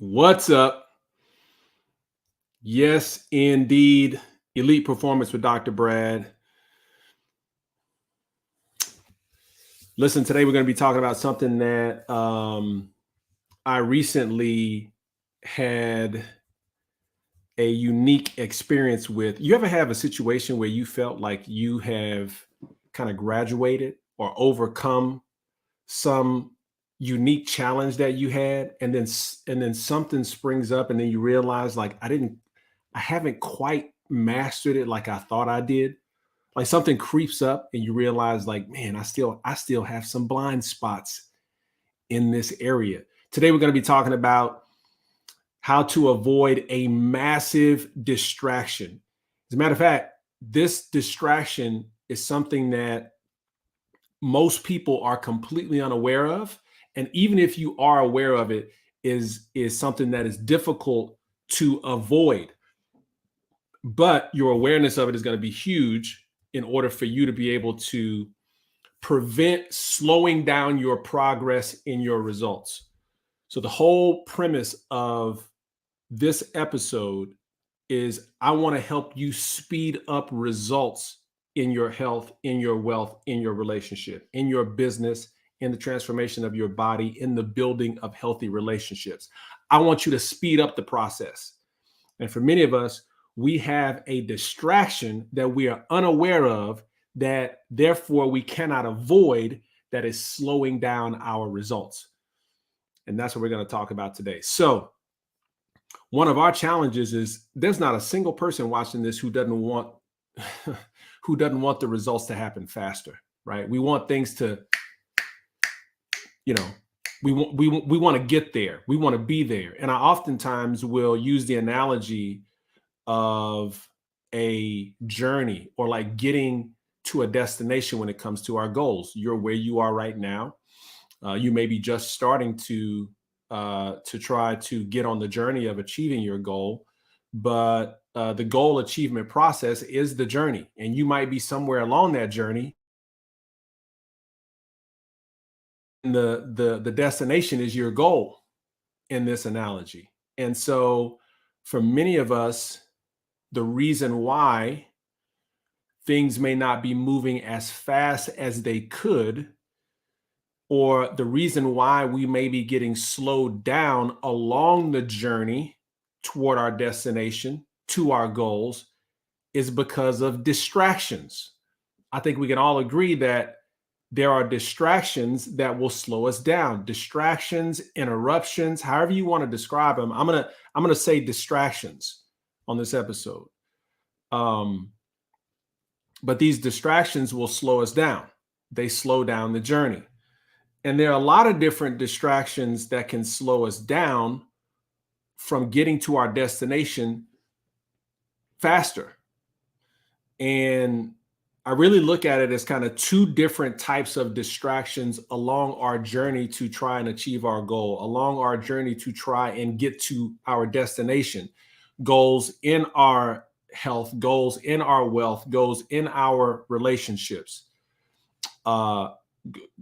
What's up? Yes, indeed. Elite Performance with Dr. Brad. Listen, today we're going to be talking about something that I recently had a unique experience with. You ever have a situation where you felt like you have kind of graduated or overcome some unique challenge that you had, and then something springs up, and then you realize like I haven't quite mastered it like I thought I did. Like something creeps up and you realize like, man, I still have some blind spots in this area. Today we're going to be talking about how to avoid a massive distraction. As a matter of fact, this distraction is something that most people are completely unaware of, and even if you are aware of it, is something that is difficult to avoid. But your awareness of it is going to be huge in order for you to be able to prevent slowing down your progress in your results. So, the whole premise of this episode is I want to help you speed up results in your health, in your wealth, in your relationship, in your business, in the transformation of your body, in the building of healthy relationships. I want you to speed up the process. And for many of us, we have a distraction that we are unaware of, that therefore we cannot avoid, that is slowing down our results. And that's what we're going to talk about today. So, one of our challenges is there's not a single person watching this who doesn't want who doesn't want the results to happen faster, right? We want things to, you know, we want to get there. We want to be there. And I oftentimes will use the analogy of a journey, or like getting to a destination when it comes to our goals. You're where you are right now. You may be just starting to try to get on the journey of achieving your goal, but the goal achievement process is the journey, and you might be somewhere along that journey. And the destination is your goal in this analogy. And so, for many of us, the reason why things may not be moving as fast as they could, or the reason why we may be getting slowed down along the journey toward our destination, to our goals, is because of distractions. I think we can all agree that there are distractions that will slow us down. Distractions, interruptions, however you want to describe them. I'm gonna say distractions on this episode. Um, but these distractions will slow us down. They slow down the journey. And there are a lot of different distractions that can slow us down from getting to our destination faster. And I really look at it as kind of two different types of distractions along our journey to try and achieve our goal, along our journey to try and get to our destination. Goals in our health, goals in our wealth, goals in our relationships, uh,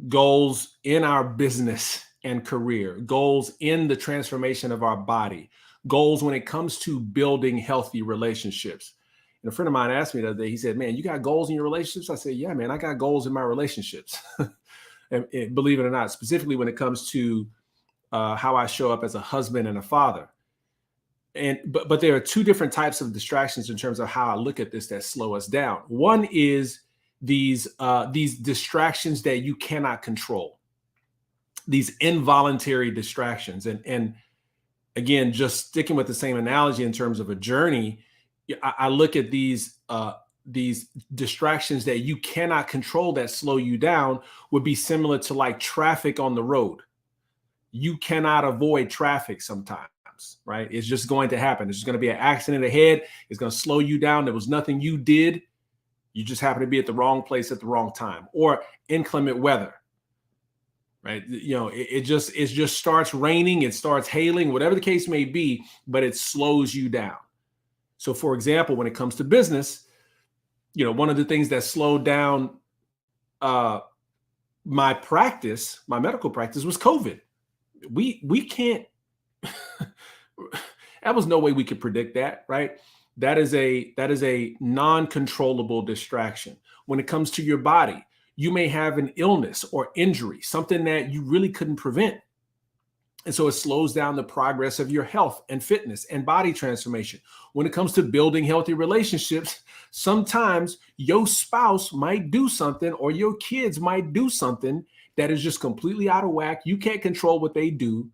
goals in our business and career, goals in the transformation of our body, goals when it comes to building healthy relationships. And a friend of mine asked me the other day, he said, "Man, you got goals in your relationships?" I said, "Yeah, man, I got goals in my relationships." And believe it or not, specifically when it comes to how I show up as a husband and a father. But there are two different types of distractions in terms of how I look at this that slow us down. One is these distractions that you cannot control, these involuntary distractions. And again, just sticking with the same analogy in terms of a journey, I look at these distractions that you cannot control that slow you down would be similar to like traffic on the road. You cannot avoid traffic sometimes, right? It's just going to happen. There's just going to be an accident ahead. It's going to slow you down. There was nothing you did. You just happen to be at the wrong place at the wrong time, or inclement weather, right? It just starts raining, it starts hailing, whatever the case may be, but it slows you down. So, for example, when it comes to business, one of the things that slowed down uh, my medical practice, was COVID. We can't That was no way we could predict that, right? That is a non-controllable distraction. When it comes to your body, you may have an illness or injury, something that you really couldn't prevent. And so it slows down the progress of your health and fitness and body transformation. When it comes to building healthy relationships, sometimes your spouse might do something or your kids might do something that is just completely out of whack. You can't control what they do,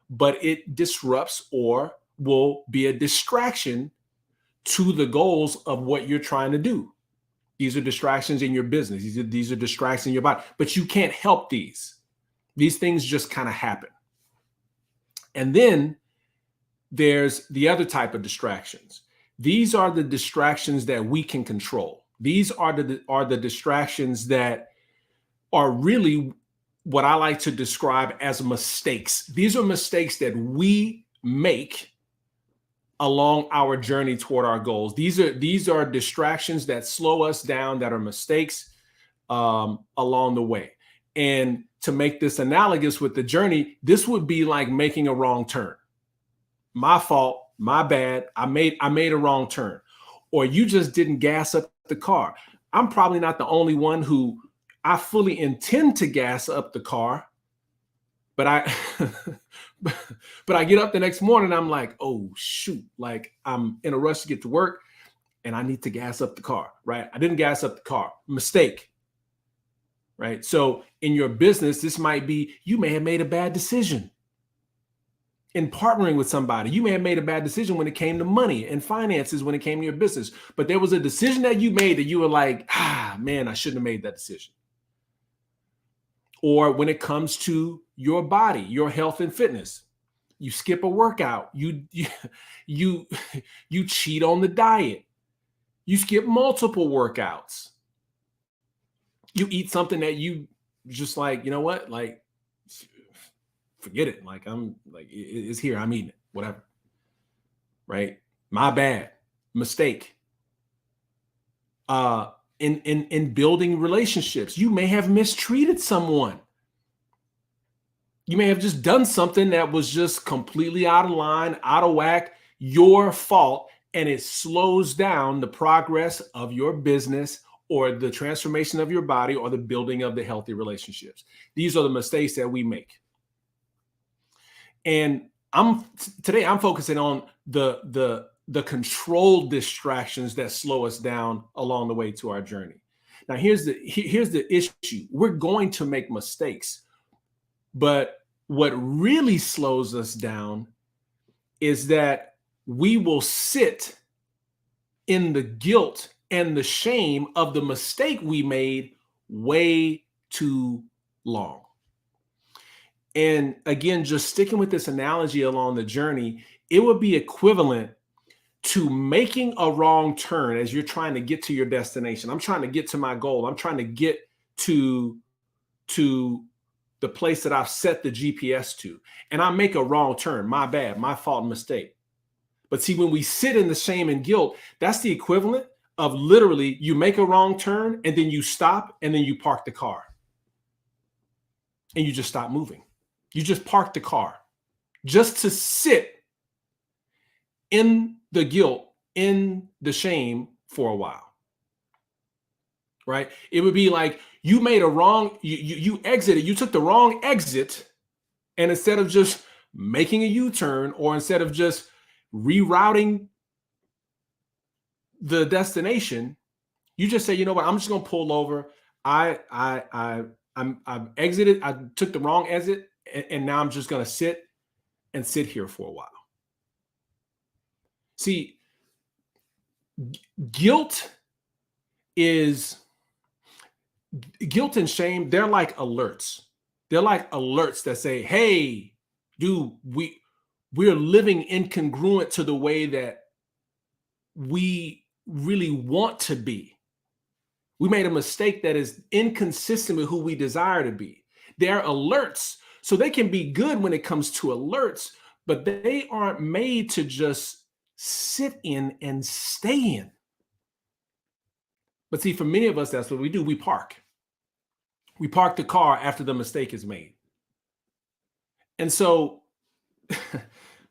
but it disrupts or will be a distraction to the goals of what you're trying to do. These are distractions in your business. These are distractions in your body, but you can't help these. These things just kind of happen. And then there's the other type of distractions. These are the distractions that we can control. These are the distractions that are really what I like to describe as mistakes. These are mistakes that we make along our journey toward our goals. These are distractions that slow us down, that are mistakes along the way. And to make this analogous with the journey, this would be like making a wrong turn. My fault, my bad. I made a wrong turn. Or you just didn't gas up the car. I'm probably not the only one who I fully intend to gas up the car, but I but I get up the next morning, I'm like, oh shoot, like I'm in a rush to get to work and I need to gas up the car, right? I didn't gas up the car. Mistake. Right? So in your business, this might be you may have made a bad decision. In partnering with somebody, you may have made a bad decision when it came to money and finances, when it came to your business, but there was a decision that you made that you were like, man, I shouldn't have made that decision. Or when it comes to your body, your health and fitness, you skip a workout, you cheat on the diet, you skip multiple workouts, you eat something that you just like, you know what, like forget it. Like I'm like it's here, I'm eating it, whatever. Right? My bad, mistake. In building relationships, you may have mistreated someone. You may have just done something that was just completely out of line, out of whack, your fault, and it slows down the progress of your business or the transformation of your body or the building of the healthy relationships. These are the mistakes that we make. And today I'm focusing on the controlled distractions that slow us down along the way to our journey. Now, here's the issue. We're going to make mistakes, but what really slows us down is that we will sit in the guilt and the shame of the mistake we made way too long. And again, just sticking with this analogy along the journey, it would be equivalent to making a wrong turn as you're trying to get to your destination. I'm trying to get to my goal. I'm trying to get to the place that I've set the GPS to. And I make a wrong turn. My bad, my fault and mistake. But see, when we sit in the shame and guilt, that's the equivalent of literally you make a wrong turn and then you stop and then you park the car. And you just stop moving. You just park the car just to sit in the guilt, in the shame for a while. Right? It would be like you made a wrong, you exited, you took the wrong exit, and instead of just making a U-turn or instead of just rerouting the destination, you just say, you know what, I'm just gonna pull over. I've exited, I took the wrong exit, and now I'm just gonna sit here for a while. See, guilt and shame, they're like alerts. They're like alerts that say, hey, dude, we're living incongruent to the way that we really want to be. We made a mistake that is inconsistent with who we desire to be. They're alerts. So they can be good when it comes to alerts, but they aren't made to just sit in and stay in. But see, for many of us, that's what we do. We park. We park the car after the mistake is made. And so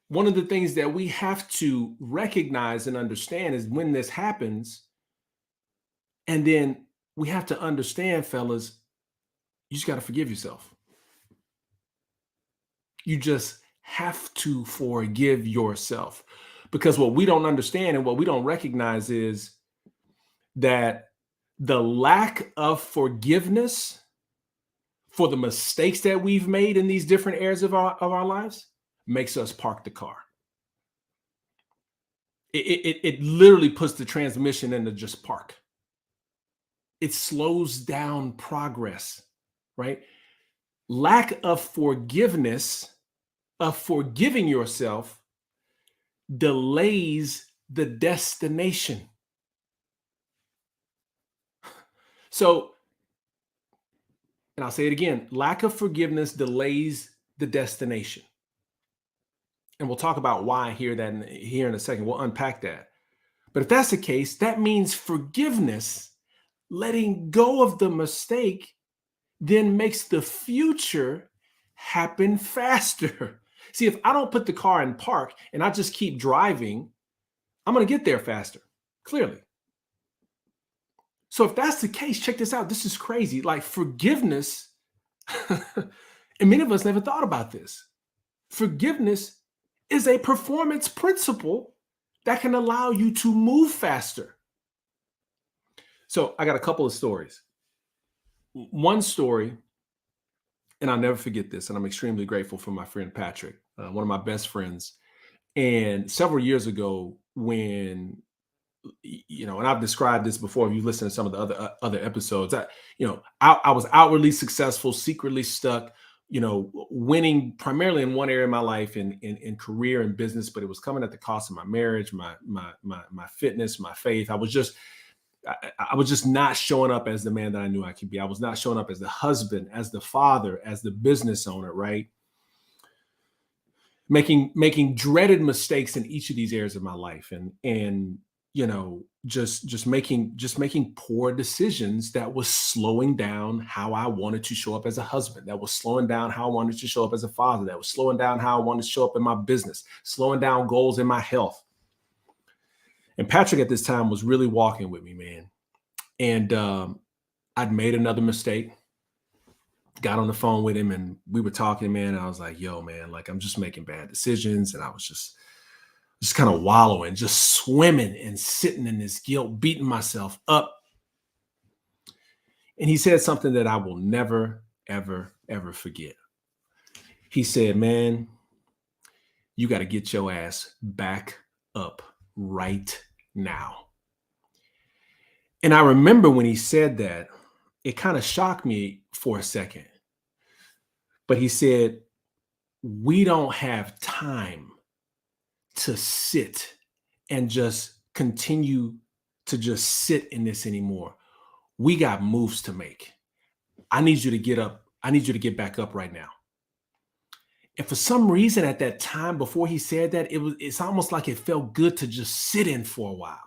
one of the things that we have to recognize and understand is when this happens, and then we have to understand, fellas, you just got to forgive yourself. You just have to forgive yourself. Because what we don't understand and what we don't recognize is that the lack of forgiveness for the mistakes that we've made in these different areas of our lives makes us park the car. It literally puts the transmission into just park. It slows down progress, right? Lack of forgiveness, of forgiving yourself, delays the destination. So, and I'll say it again, lack of forgiveness delays the destination. And we'll talk about why here in a second. We'll unpack that. But if that's the case, that means forgiveness, letting go of the mistake, then makes the future happen faster. See, if I don't put the car in park and I just keep driving, I'm going to get there faster, clearly. So if that's the case, check this out. This is crazy. Like forgiveness, and many of us never thought about this. Forgiveness is a performance principle that can allow you to move faster. So I got a couple of stories. One story, and I'll never forget this, and I'm extremely grateful for my friend Patrick, one of my best friends. And several years ago, when and I've described this before. If you listen to some of the other episodes, I was outwardly successful, secretly stuck. Winning primarily in one area of my life, in career and business, but it was coming at the cost of my marriage, my fitness, my faith. I was just not showing up as the man that I knew I could be. I was not showing up as the husband, as the father, as the business owner, right? Making dreaded mistakes in each of these areas of my life, and just making poor decisions that was slowing down how I wanted to show up as a husband, that was slowing down how I wanted to show up as a father, that was slowing down how I wanted to show up in my business, slowing down goals in my health. And Patrick at this time was really walking with me, man. And I'd made another mistake, got on the phone with him, and we were talking, man. And I was like, yo, man, like I'm just making bad decisions. And I was just kind of wallowing, just swimming and sitting in this guilt, beating myself up. And he said something that I will never, ever, ever forget. He said, man, you got to get your ass back up right now. And I remember when he said that, it kind of shocked me for a second. But he said, we don't have time to sit and just continue to just sit in this anymore. We got moves to make. I need you to get up. I need you to get back up right now. And for some reason at that time before he said that, it's almost like it felt good to just sit in for a while.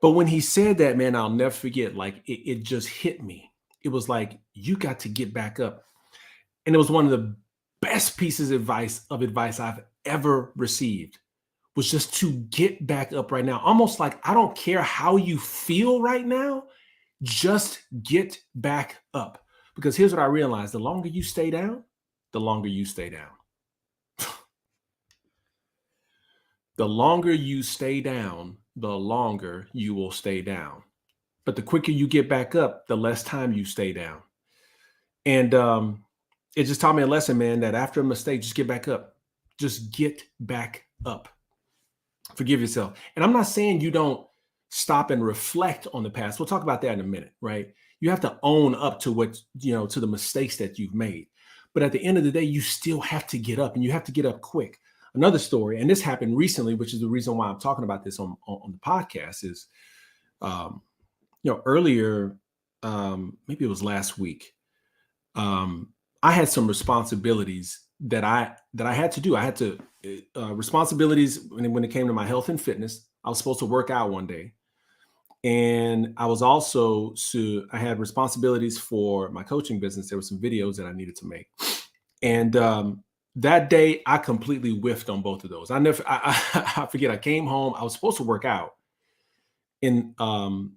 But when he said that, man, I'll never forget, like it just hit me. It was like, you got to get back up. And it was one of the best pieces of advice I've ever received, was just to get back up right now. Almost like, I don't care how you feel right now, just get back up. Because here's what I realized: the longer you stay down, the longer you stay down. The longer you stay down, the longer you will stay down. But the quicker you get back up, the less time you stay down. And it just taught me a lesson, man, that after a mistake, just get back up. Just get back up. Forgive yourself. And I'm not saying you don't stop and reflect on the past. We'll talk about that in a minute, right? You have to own up to to the mistakes that you've made. But at the end of the day, you still have to get up, and you have to get up quick. Another story, and this happened recently, which is the reason why I'm talking about this on the podcast, is, earlier, maybe it was last week, I had some responsibilities that I had to do. I had to responsibilities when it came to my health and fitness. I was supposed to work out one day, and I had responsibilities for my coaching business. There were some videos that I needed to make, And that day, I completely whiffed on both of those. I forget. I came home. I was supposed to work out in kind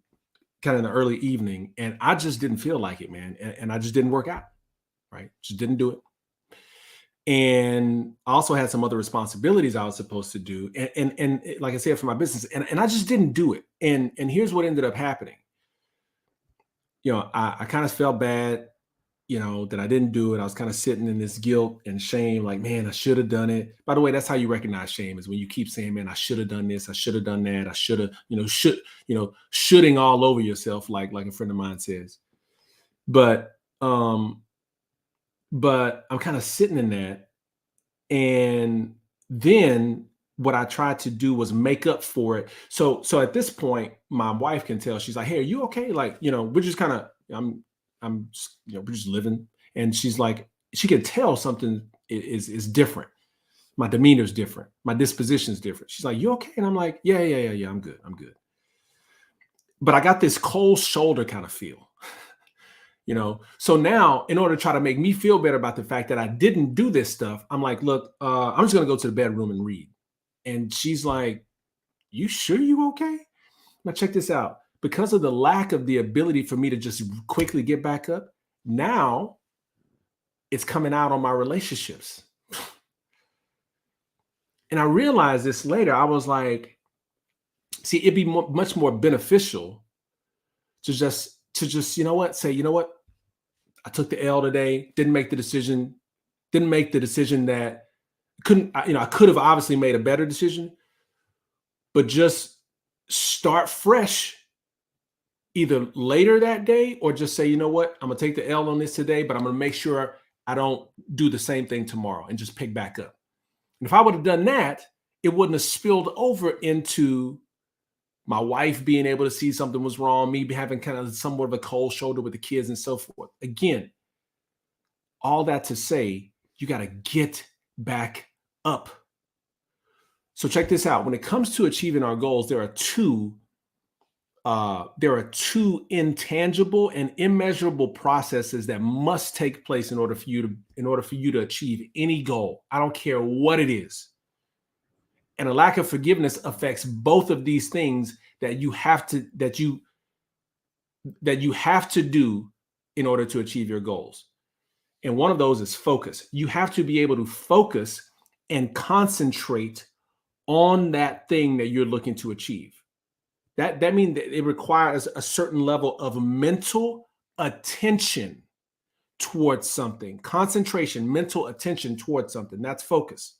of in the early evening, and I just didn't feel like it, man. And I just didn't work out. Right, just didn't do it. And I also had some other responsibilities I was supposed to do, like I said, for my business, and I just didn't do it. And here's what ended up happening. I kind of felt bad, that I didn't do it. I was kind of sitting in this guilt and shame, like, man, I should have done it. By the way, that's how you recognize shame, is when you keep saying, man, I should have done this, I should have done that, I should have, shoulding all over yourself, like a friend of mine says. But I'm kind of sitting in that. And then what I tried to do was make up for it. So at this point, my wife can tell. She's like, "Hey, are you okay?" Like, we're just kind of we're just living. And she's like, she can tell something is different. My demeanor is different. My disposition is different. She's like, "You okay?" And I'm like, "Yeah, yeah, yeah, yeah. I'm good. I'm good." But I got this cold shoulder kind of feel. So now, in order to try to make me feel better about the fact that I didn't do this stuff, I'm like, look, I'm just gonna go to the bedroom and read. And she's like, you sure you okay? Now check this out. Because of the lack of the ability for me to just quickly get back up, now it's coming out on my relationships. And I realized this later. I was like, see, it'd be much more beneficial to just, say, I took the L today, didn't make the decision that I could have obviously made a better decision, but just start fresh either later that day, or just say, you know what, I'm gonna take the L on this today, but I'm gonna make sure I don't do the same thing tomorrow and just pick back up. And if I would have done that, it wouldn't have spilled over into my wife being able to see something was wrong, me having kind of somewhat of a cold shoulder with the kids and so forth. Again, all that to say, you got to get back up. So check this out. When it comes to achieving our goals, there are two intangible and immeasurable processes that must take place in order for you to achieve any goal. I don't care what it is. And a lack of forgiveness affects both of these things that you have to do in order to achieve your goals. And one of those is focus. You have to be able to focus and concentrate on that thing that you're looking to achieve. That means that it requires a certain level of mental attention towards something. Concentration, mental attention towards something. That's focus.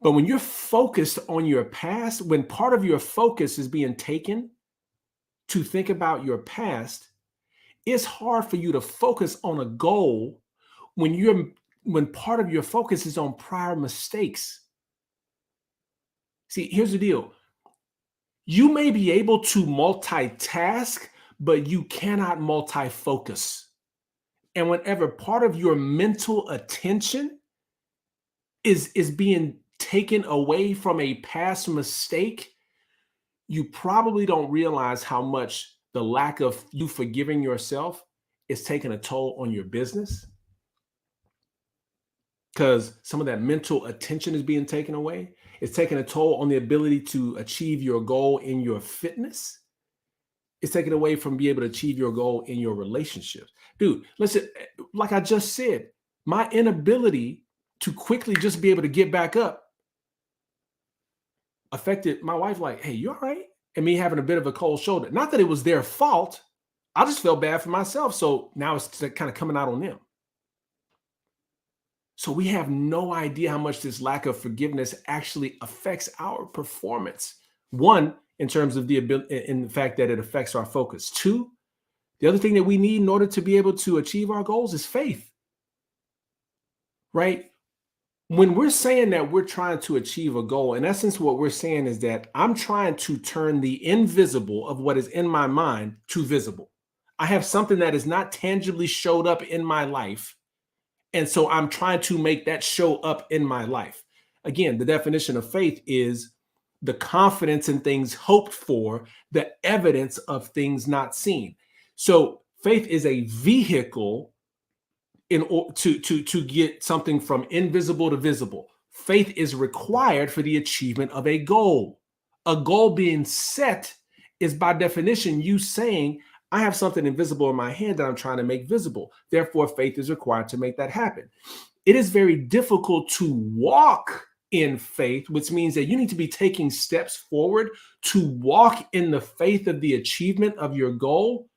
But when you're focused on your past, when part of your focus is being taken to think about your past, it's hard for you to focus on a goal when part of your focus is on prior mistakes. See, here's the deal. You may be able to multitask, but you cannot multi-focus. And whenever part of your mental attention is being taken away from a past mistake, you probably don't realize how much the lack of you forgiving yourself is taking a toll on your business, because some of that mental attention is being taken away. It's taking a toll on the ability to achieve your goal in your fitness. It's taken away from being able to achieve your goal in your relationships. Dude, listen, like I just said, my inability to quickly just be able to get back up affected my wife, like, hey, you all right? And me having a bit of a cold shoulder. Not that it was their fault. I just felt bad for myself. So now it's kind of coming out on them. So we have no idea how much this lack of forgiveness actually affects our performance. One, in terms of the ability, in the fact that it affects our focus. Two, the other thing that we need in order to be able to achieve our goals is faith, right? When we're saying that we're trying to achieve a goal, in essence, what we're saying is that I'm trying to turn the invisible of what is in my mind to visible. I have something that is not tangibly showed up in my life. And so I'm trying to make that show up in my life. Again, the definition of faith is the confidence in things hoped for, the evidence of things not seen. So faith is a vehicle to get something from invisible to visible. Faith is required for the achievement of a goal. A goal being set is by definition you saying, I have something invisible in my hand that I'm trying to make visible. Therefore, faith is required to make that happen. It is very difficult to walk in faith, which means that you need to be taking steps forward to walk in the faith of the achievement of your goal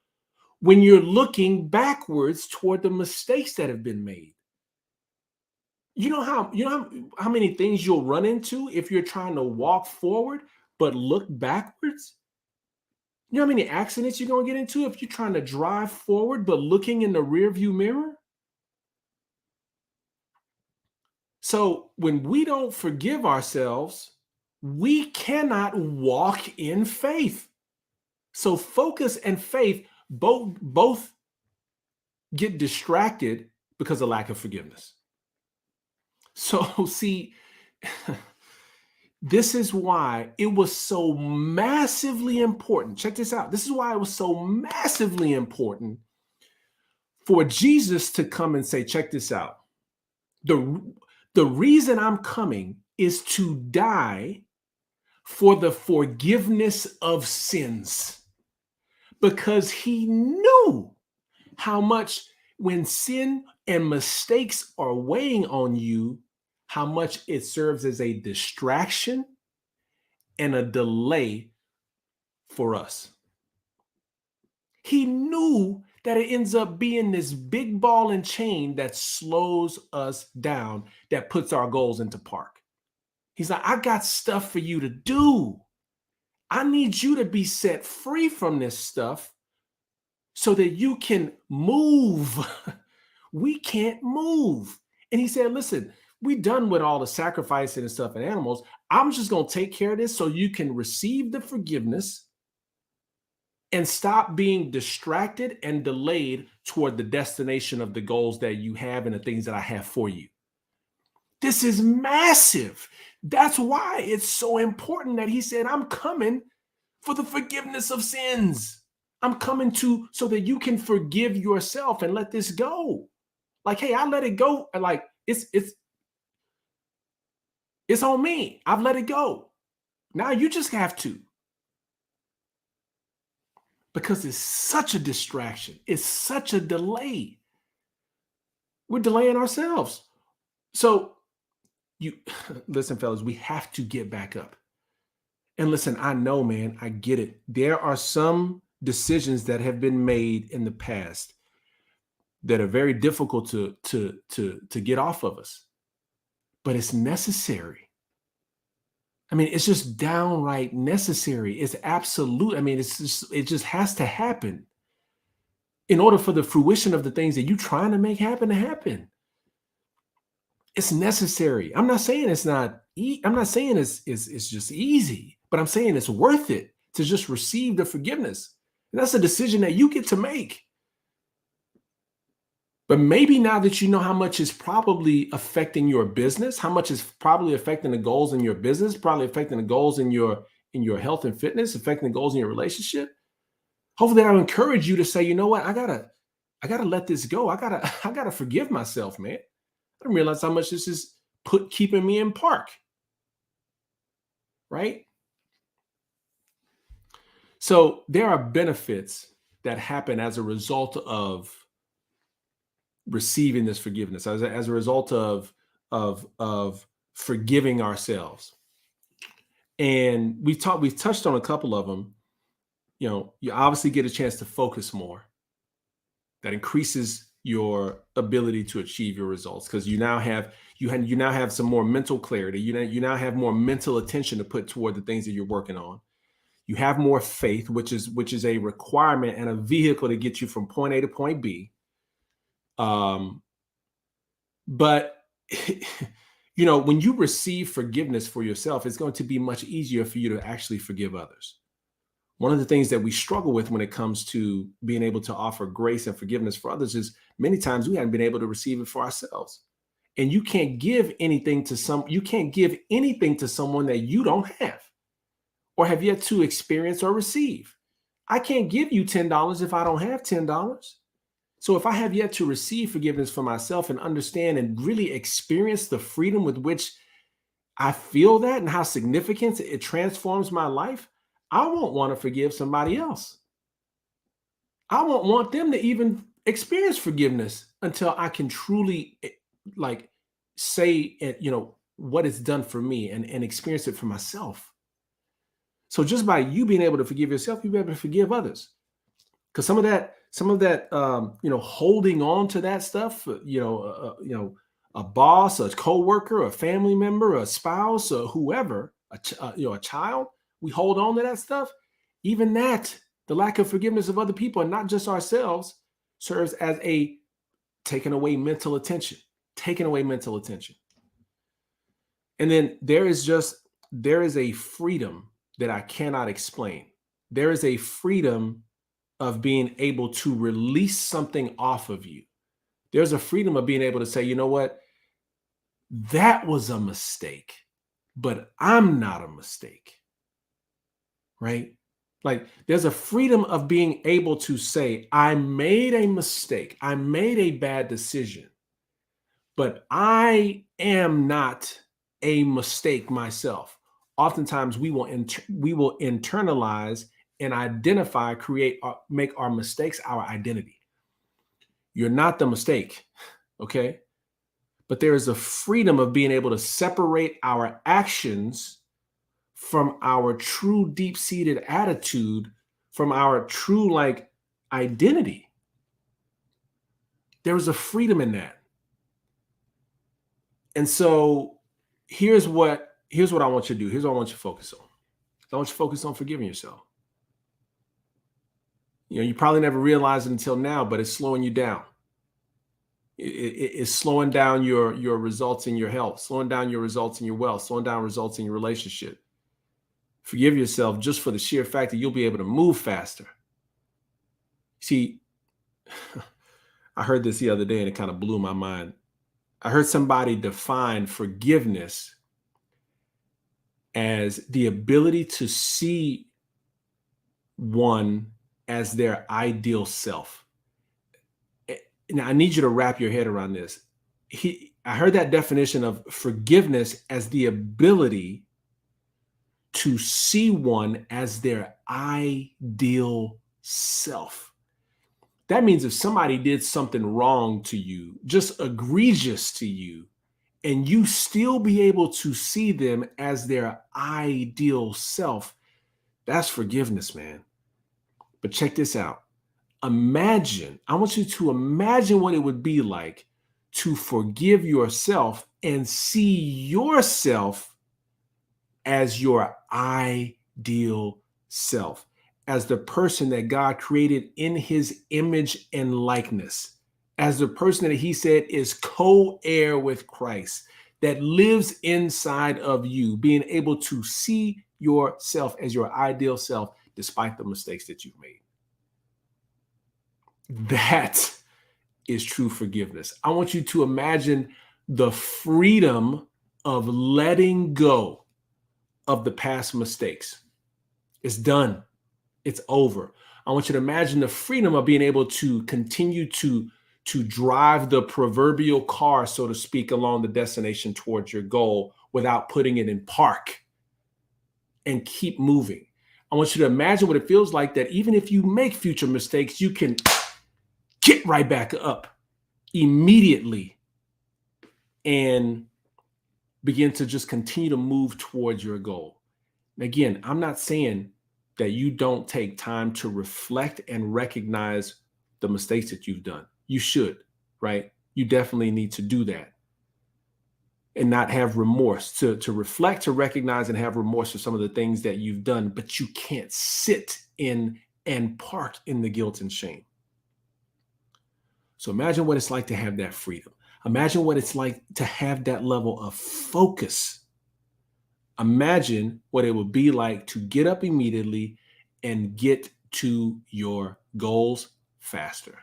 when you're looking backwards toward the mistakes that have been made. You know how many things you'll run into if you're trying to walk forward but look backwards? You know how many accidents you're going to get into if you're trying to drive forward but looking in the rearview mirror? So when we don't forgive ourselves, we cannot walk in faith. So focus and faith both get distracted because of lack of forgiveness. So see, this is why it was so massively important. Check this out. This is why it was so massively important for Jesus to come and say, check this out. The reason I'm coming is to die for the forgiveness of sins, because he knew how much when sin and mistakes are weighing on you, how much it serves as a distraction and a delay for us. He knew that it ends up being this big ball and chain that slows us down, that puts our goals into park. He's like, I got stuff for you to do. I need you to be set free from this stuff so that you can move. We can't move. And he said, listen, we're done with all the sacrificing and stuff and animals. I'm just going to take care of this so you can receive the forgiveness and stop being distracted and delayed toward the destination of the goals that you have and the things that I have for you. This is massive. That's why it's so important that he said, I'm coming for the forgiveness of sins. I'm coming so that you can forgive yourself and let this go. Like, hey, I let it go. Like, it's on me. I've let it go. Now you just have to. Because it's such a distraction. It's such a delay. We're delaying ourselves. So listen, fellas, we have to get back up. And listen, I know, man, I get it. There are some decisions that have been made in the past that are very difficult to get off of us, but it's necessary. I mean, it's just downright necessary. It's absolute. I mean, it just has to happen in order for the fruition of the things that you're trying to make happen to happen. It's necessary. I'm not saying it's not. I'm not saying it's just easy, but I'm saying it's worth it to just receive the forgiveness. And that's a decision that you get to make. But maybe now that you know how much is probably affecting your business, how much is probably affecting the goals in your business, probably affecting the goals in your health and fitness, affecting the goals in your relationship. Hopefully that'll encourage you to say, you know what, I gotta let this go. I gotta forgive myself, man. I didn't realize how much this is keeping me in park. Right? So there are benefits that happen as a result of receiving this forgiveness, as a result of forgiving ourselves. And we've touched on a couple of them. You know, you obviously get a chance to focus more. That increases your ability to achieve your results because you now have some more mental clarity. You now have more mental attention to put toward the things that you're working on. You have more faith, which is a requirement and a vehicle to get you from point A to point B. But you know, when you receive forgiveness for yourself, it's going to be much easier for you to actually forgive others. One of the things that we struggle with when it comes to being able to offer grace and forgiveness for others is many times we haven't been able to receive it for ourselves. And you can't give anything to someone that you don't have or have yet to experience or receive. I can't give you $10 if I don't have $10. So if I have yet to receive forgiveness for myself and understand and really experience the freedom with which I feel that and how significant it transforms my life, I won't want to forgive somebody else. I won't want them to even experience forgiveness until I can truly like say it, what it's done for me and experience it for myself. So just by you being able to forgive yourself, you'll be able to forgive others. Because some of that, holding on to that stuff, a boss, a coworker, a family member, a spouse, or whoever, a child, we hold on to that stuff. Even that, the lack of forgiveness of other people and not just ourselves, serves as a taking away mental attention, taking away mental attention. And then there is a freedom that I cannot explain. There is a freedom of being able to release something off of you. There's a freedom of being able to say, you know what? That was a mistake, but I'm not a mistake, right? Like there's a freedom of being able to say, I made a mistake. I made a bad decision, but I am not a mistake myself. Oftentimes we will internalize and identify, create, make our mistakes our identity. You're not the mistake, okay? But there is a freedom of being able to separate our actions from our true deep-seated attitude, from our true like identity. There is a freedom in that. And so here's what I want you to do. Here's what I want you to focus on. I want you to focus on forgiving yourself. You probably never realized it until now, but it's slowing you down. It's slowing down your results in your health, slowing down your results in your wealth, slowing down results in your relationship. Forgive yourself just for the sheer fact that you'll be able to move faster. See, I heard this the other day and it kind of blew my mind. I heard somebody define forgiveness as the ability to see one as their ideal self. Now, I need you to wrap your head around this. I heard that definition of forgiveness as the ability to see one as their ideal self. That means if somebody did something wrong to you, just egregious to you, and you still be able to see them as their ideal self, that's forgiveness, man. But check this out. I want you to imagine what it would be like to forgive yourself and see yourself as your ideal self, as the person that God created in his image and likeness, as the person that he said is co-heir with Christ, that lives inside of you, being able to see yourself as your ideal self despite the mistakes that you've made. That is true forgiveness. I want you to imagine the freedom of letting go of the past mistakes. It's done. It's over. I want you to imagine the freedom of being able to continue to drive the proverbial car, so to speak, along the destination towards your goal without putting it in park and keep moving. I want you to imagine what it feels like that even if you make future mistakes, you can get right back up immediately and begin to just continue to move towards your goal. Again, I'm not saying that you don't take time to reflect and recognize the mistakes that you've done. You should, right? You definitely need to do that and not have remorse, to reflect, to recognize and have remorse for some of the things that you've done, but you can't sit in and park in the guilt and shame. So imagine what it's like to have that freedom. Imagine what it's like to have that level of focus. Imagine what it would be like to get up immediately and get to your goals faster.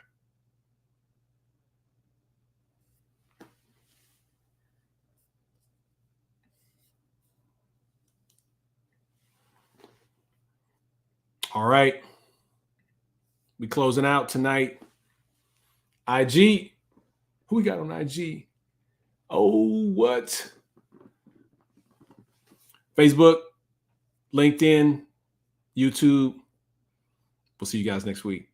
All right. We closing out tonight. IG. Who we got on IG? Oh, what? Facebook, LinkedIn, YouTube. We'll see you guys next week.